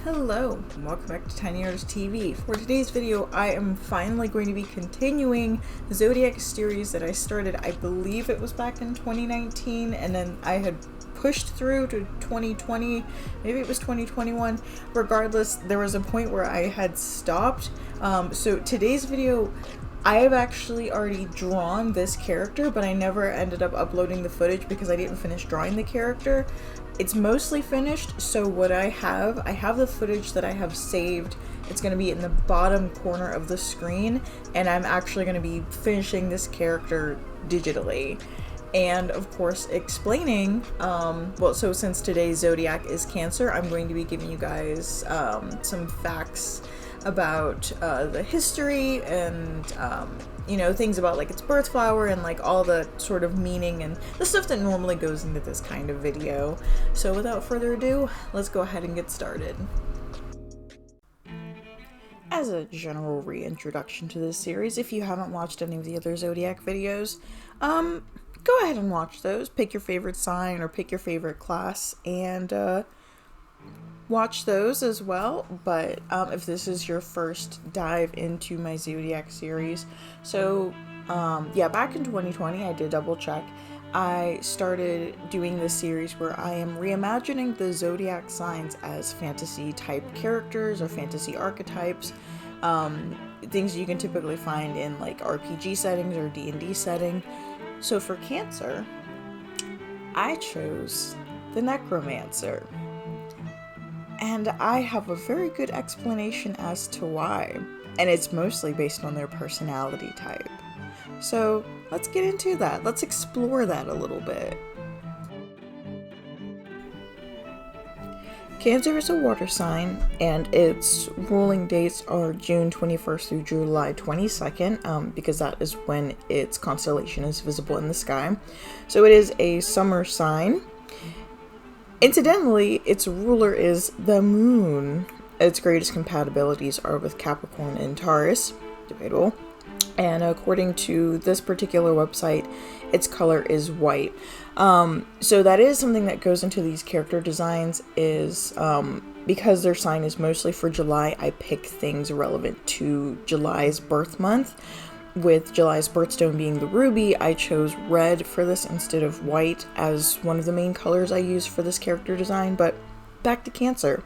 Hello, and welcome back to Tiny Artist TV. For today's video, I am finally going to be continuing the Zodiac series that I started, I believe it was back in 2019, and then I had pushed through to 2020, maybe it was 2021. Regardless, there was a point where I had stopped. So today's video, I have actually already drawn this character, but I never ended up uploading the footage because I didn't finish drawing the character. It's mostly finished, so what I have the footage that I have saved. It's going to be in the bottom corner of the screen, and I'm actually going to be finishing this character digitally. And of course explaining, so since today's Zodiac is Cancer, I'm going to be giving you guys some facts about the history and things about like its birth flower and like all the sort of meaning and the stuff that normally goes into this kind of video. So without further ado, let's go ahead and get started. As a general reintroduction to this series, if you haven't watched any of the other Zodiac videos, go ahead and watch those. Pick your favorite sign or pick your favorite class and watch those as well. But if this is your first dive into my Zodiac series, so back in 2020 I did double check. I started doing this series where I am reimagining the Zodiac signs as fantasy type characters or fantasy archetypes, things you can typically find in like RPG settings or D&D setting. So for Cancer, I chose the Necromancer. And I have a very good explanation as to why. And it's mostly based on their personality type. So let's get into that. Let's explore that a little bit. Cancer is a water sign, and its ruling dates are June 21st through July 22nd, because that is when its constellation is visible in the sky. So it is a summer sign. Incidentally, its ruler is the moon. Its greatest compatibilities are with Capricorn and Taurus. Debatable. And according to this particular website, its color is white. So that is something that goes into these character designs is, because their sign is mostly for July, I pick things relevant to July's birth month. With July's birthstone being the ruby, I chose red for this instead of white as one of the main colors I use for this character design. But back to Cancer.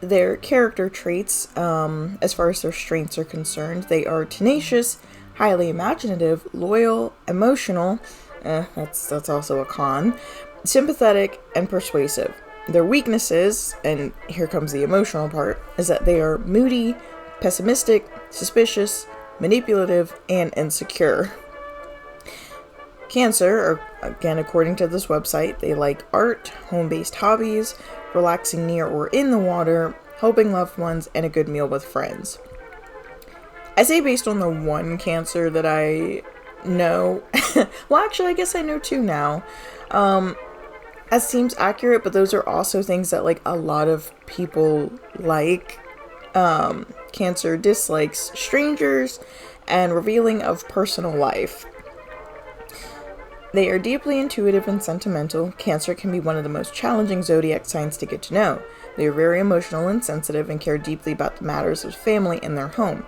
Their character traits, as far as their strengths are concerned, they are tenacious, highly imaginative, loyal, emotional, that's also a con, sympathetic, and persuasive. Their weaknesses, and here comes the emotional part, is that they are moody, pessimistic, suspicious, manipulative, and insecure. Cancer, or again according to this website, they like art, home-based hobbies, relaxing near or in the water, helping loved ones, and a good meal with friends. I say based on the one Cancer that I know, well actually I guess I know two now, that seems accurate, but those are also things that like a lot of people like. Cancer dislikes strangers and revealing of personal life. They are deeply intuitive and sentimental. Cancer can be one of the most challenging Zodiac signs to get to know. They are very emotional and sensitive and care deeply about the matters of family and their home.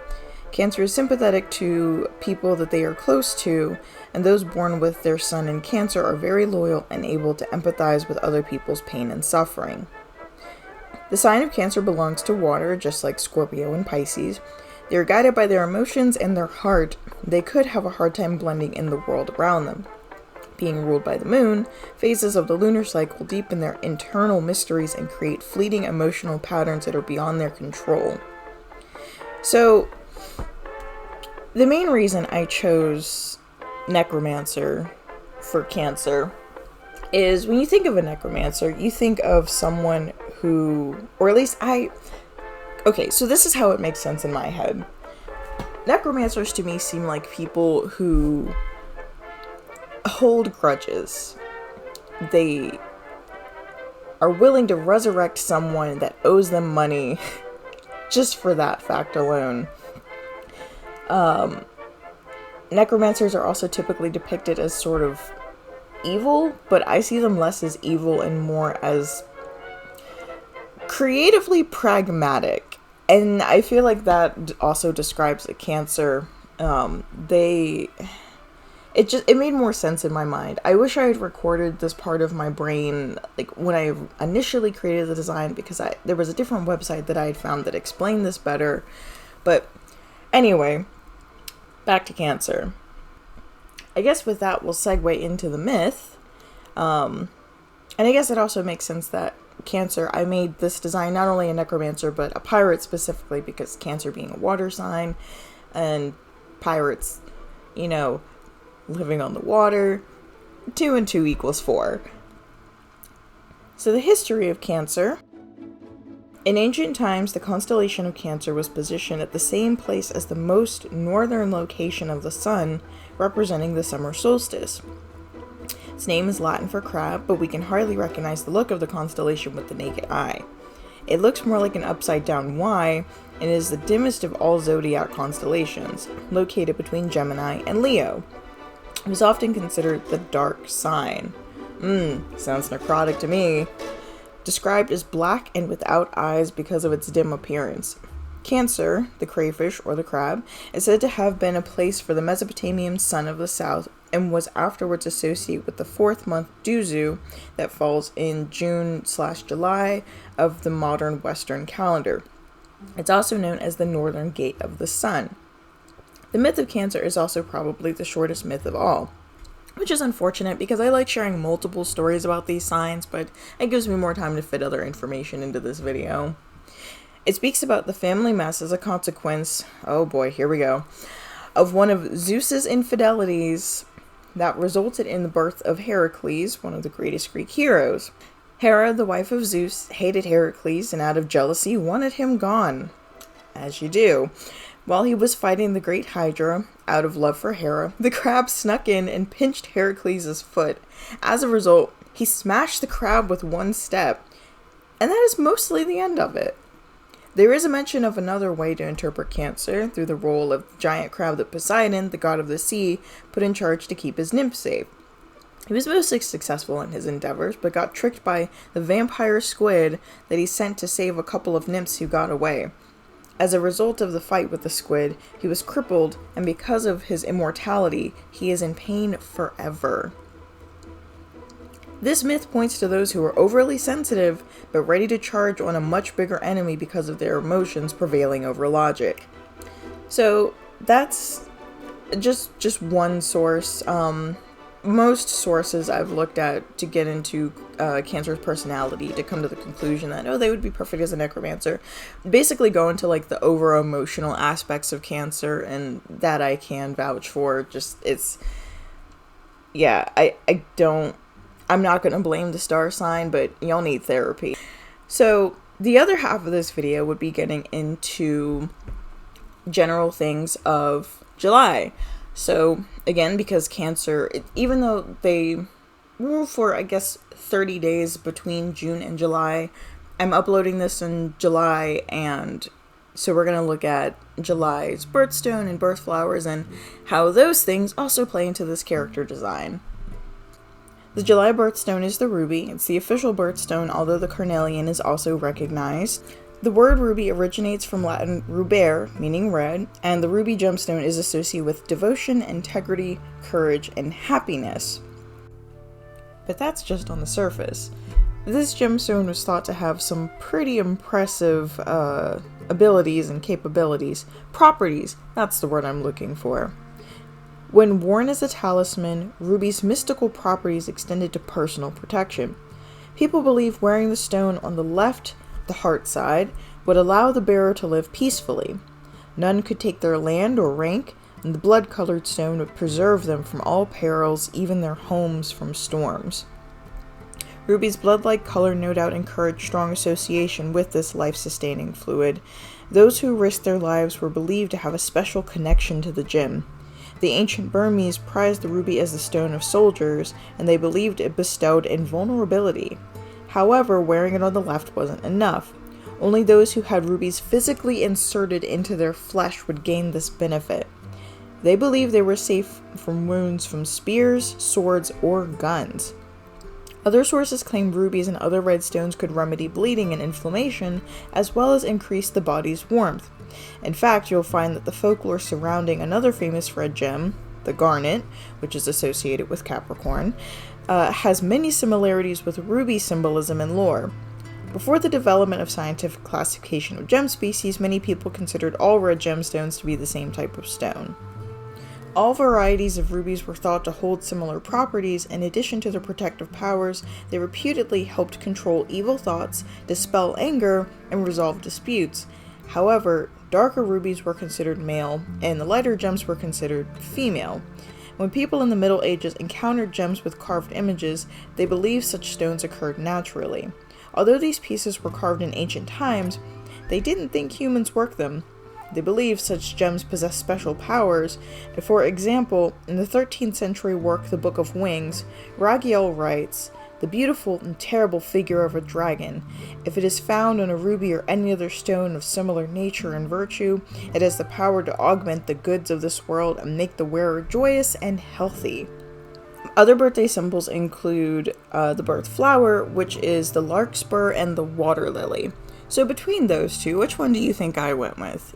Cancer is sympathetic to people that they are close to, and those born with their sun in Cancer are very loyal and able to empathize with other people's pain and suffering. The sign of Cancer belongs to water, just like Scorpio and Pisces. They are guided by their emotions and their heart. They could have a hard time blending in the world around them. Being ruled by the moon, phases of the lunar cycle deepen their internal mysteries and create fleeting emotional patterns that are beyond their control. So, the main reason I chose Necromancer for Cancer is when you think of a Necromancer, you think of someone who, or at least okay, so this is how it makes sense in my head. Necromancers to me seem like people who hold grudges. They are willing to resurrect someone that owes them money just for that fact alone. Necromancers are also typically depicted as sort of evil, but I see them less as evil and more as creatively pragmatic. And I feel like that also describes a Cancer. It made more sense in my mind. I wish I had recorded this part of my brain like when I initially created the design, because there was a different website that I had found that explained this better. But anyway, back to Cancer. I guess with that we'll segue into the myth. And I guess it also makes sense that Cancer, I made this design not only a necromancer but a pirate specifically, because Cancer being a water sign and pirates, living on the water. 2 and 2 equals 4. So the history of Cancer. In ancient times, the constellation of Cancer was positioned at the same place as the most northern location of the sun, representing the summer solstice. Its name is Latin for crab, but we can hardly recognize the look of the constellation with the naked eye. It looks more like an upside-down Y, and is the dimmest of all zodiac constellations, located between Gemini and Leo. It was often considered the dark sign. Sounds necrotic to me. Described as black and without eyes because of its dim appearance. Cancer, the crayfish or the crab, is said to have been a place for the Mesopotamian sun of the south, and was afterwards associated with the 4th month Duzu that falls in June/July of the modern Western calendar. It's also known as the northern gate of the sun. The myth of Cancer is also probably the shortest myth of all, which is unfortunate because I like sharing multiple stories about these signs, but it gives me more time to fit other information into this video. It speaks about the family mess as a consequence, oh boy, here we go, of one of Zeus's infidelities that resulted in the birth of Heracles, one of the greatest Greek heroes. Hera, the wife of Zeus, hated Heracles and out of jealousy wanted him gone. As you do. While he was fighting the great Hydra, out of love for Hera, the crab snuck in and pinched Heracles' foot. As a result, he smashed the crab with one step, and that is mostly the end of it. There is a mention of another way to interpret Cancer, through the role of the giant crab that Poseidon, the god of the sea, put in charge to keep his nymphs safe. He was mostly successful in his endeavors, but got tricked by the vampire squid that he sent to save a couple of nymphs who got away. As a result of the fight with the squid, he was crippled, and because of his immortality, he is in pain forever. This myth points to those who are overly sensitive, but ready to charge on a much bigger enemy because of their emotions prevailing over logic. So, that's just one source. Most sources I've looked at to get into Cancer's personality to come to the conclusion that, they would be perfect as a necromancer, basically go into like the over emotional aspects of Cancer, and that I can vouch for. I'm not going to blame the star sign, but y'all need therapy. So the other half of this video would be getting into general things of July. So, again, because Cancer, even though they rule for, 30 days between June and July, I'm uploading this in July, and so we're going to look at July's birthstone and birth flowers and how those things also play into this character design. The July birthstone is the ruby. It's the official birthstone, although the carnelian is also recognized. The word ruby originates from Latin rubere, meaning red, and the ruby gemstone is associated with devotion, integrity, courage, and happiness. But that's just on the surface. This gemstone was thought to have some pretty impressive abilities and capabilities. Properties, that's the word I'm looking for. When worn as a talisman, ruby's mystical properties extended to personal protection. People believe wearing the stone on the left, the heart side, would allow the bearer to live peacefully. None could take their land or rank, and the blood-colored stone would preserve them from all perils, even their homes from storms. Ruby's blood-like color no doubt encouraged strong association with this life-sustaining fluid. Those who risked their lives were believed to have a special connection to the gem. The ancient Burmese prized the ruby as the stone of soldiers, and they believed it bestowed invulnerability. However, wearing it on the left wasn't enough. Only those who had rubies physically inserted into their flesh would gain this benefit. They believed they were safe from wounds from spears, swords, or guns. Other sources claim rubies and other red stones could remedy bleeding and inflammation, as well as increase the body's warmth. In fact, you'll find that the folklore surrounding another famous red gem, the garnet, which is associated with Capricorn, has many similarities with ruby symbolism and lore. Before the development of scientific classification of gem species, many people considered all red gemstones to be the same type of stone. All varieties of rubies were thought to hold similar properties. In addition to their protective powers, they reputedly helped control evil thoughts, dispel anger, and resolve disputes. However, darker rubies were considered male, and the lighter gems were considered female. When people in the Middle Ages encountered gems with carved images, they believed such stones occurred naturally. Although these pieces were carved in ancient times, they didn't think humans worked them. They believed such gems possessed special powers. For example, in the 13th century work The Book of Wings, Raguel writes, "The beautiful and terrible figure of a dragon. If it is found on a ruby or any other stone of similar nature and virtue, it has the power to augment the goods of this world and make the wearer joyous and healthy." Other birthday symbols include the birth flower, which is the larkspur, and the water lily. So between those two, which one do you think I went with?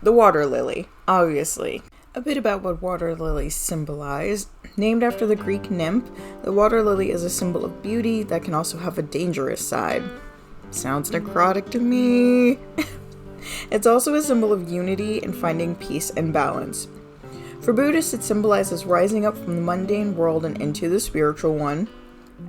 The water lily, obviously. A bit about what water lilies symbolize. Named after the Greek nymph, the water lily is a symbol of beauty that can also have a dangerous side. Sounds necrotic to me. It's also a symbol of unity and finding peace and balance. For Buddhists, it symbolizes rising up from the mundane world and into the spiritual one,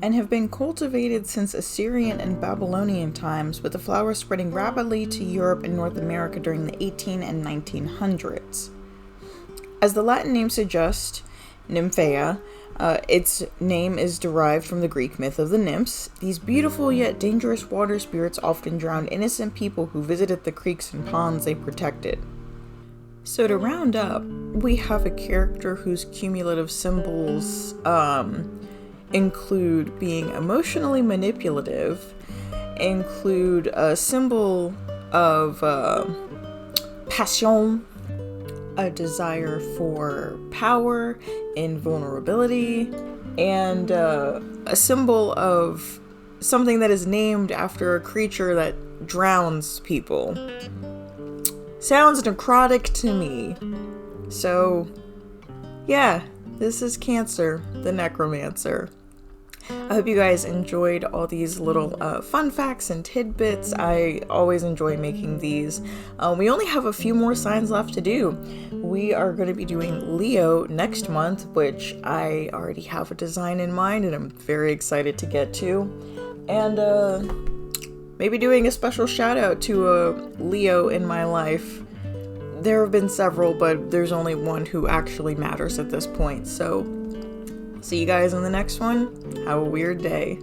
and have been cultivated since Assyrian and Babylonian times, with the flower spreading rapidly to Europe and North America during the 18 and 1900s. As the Latin name suggests, Nymphaea, its name is derived from the Greek myth of the nymphs. These beautiful yet dangerous water spirits often drowned innocent people who visited the creeks and ponds they protected. So to round up, we have a character whose cumulative symbols include being emotionally manipulative, include a symbol of passion, a desire for power, invulnerability, and a symbol of something that is named after a creature that drowns people. Sounds necrotic to me. So, yeah, this is Cancer, the Necromancer. I hope you guys enjoyed all these little fun facts and tidbits. I always enjoy making these. We only have a few more signs left to do. We are going to be doing Leo next month, which I already have a design in mind and I'm very excited to get to. And maybe doing a special shout out to a Leo in my life. There have been several, but there's only one who actually matters at this point. So, see you guys in the next one. Have a weird day.